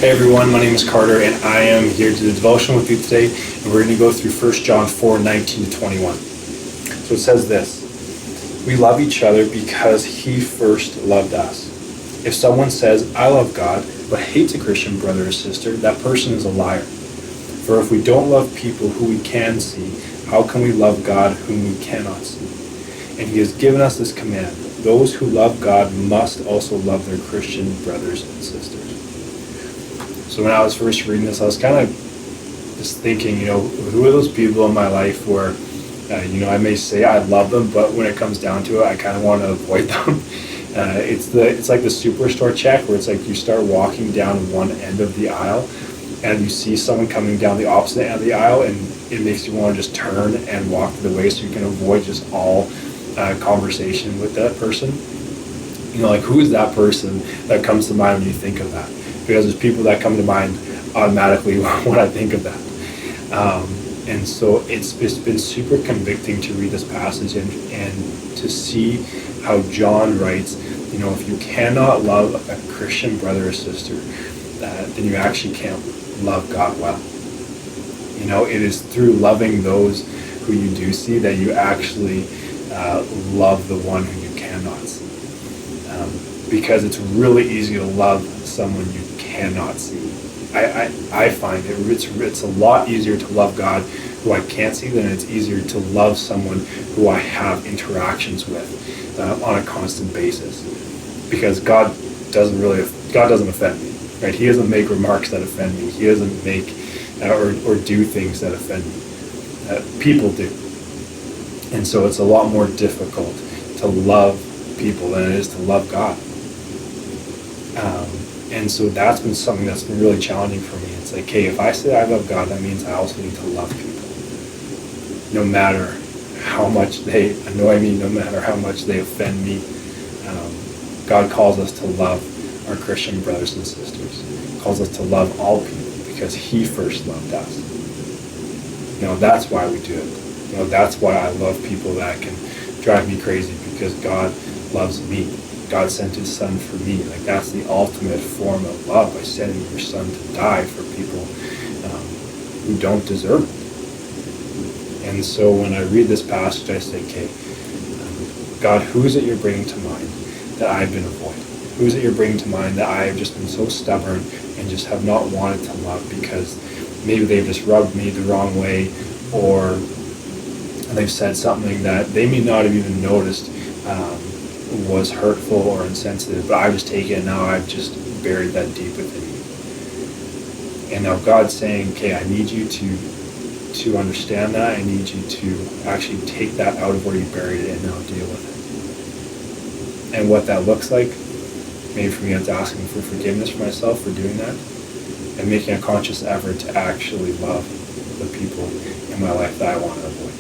Hey everyone, my name is Carter and I am here to do the devotion with you today, and we're going to go through 1 John 4:19-21. So it says this: we love each other because he first loved us. If someone says, I love God, but hates a Christian brother or sister, that person is a liar. For if we don't love people who we can see, how can we love God whom we cannot see? And he has given us this command: those who love God must also love their Christian brothers and sisters. So when I was first reading this, I was kind of just thinking, who are those people in my life where, I may say I love them, but when it comes down to it, I kind of want to avoid them. It's like the superstore check, where it's like you start walking down one end of the aisle, and you see someone coming down the opposite end of the aisle, and it makes you want to just turn and walk the way so you can avoid just all conversation with that person. Who is that person that comes to mind when you think of that? Because there's people that come to mind automatically when I think of that. And so it's been super convicting to read this passage and to see how John writes, if you cannot love a Christian brother or sister, then you actually can't love God well. It is through loving those who you do see that you actually love the one who you cannot see. Because it's really easy to love someone you cannot see. I find it's a lot easier to love God who I can't see than it's easier to love someone who I have interactions with on a constant basis. Because God doesn't offend me, right? He doesn't make remarks that offend me. He doesn't make or do things that offend me. People do. And so it's a lot more difficult to love people than it is to love God. And so that's been something that's been really challenging for me. It's like, hey, if I say I love God, that means I also need to love people. No matter how much they annoy me, no matter how much they offend me. God calls us to love our Christian brothers and sisters. He calls us to love all people because he first loved us. That's why we do it. That's why I love people that can drive me crazy, because God loves me. God sent his son for me. That's the ultimate form of love, by sending your son to die for people who don't deserve it. And so when I read this passage, I say, okay, God, who is it you're bringing to mind that I've been avoiding? Who is it you're bringing to mind that I have just been so stubborn and just have not wanted to love because maybe they've just rubbed me the wrong way, or they've said something that they may not have even noticed was hurtful or insensitive, but I've just taken it, and now I've just buried that deep within me. And now God's saying, okay, I need you to understand that. I need you to actually take that out of where you buried it and now deal with it. And what that looks like, maybe for me, it's asking for forgiveness for myself for doing that, and making a conscious effort to actually love the people in my life that I want to avoid.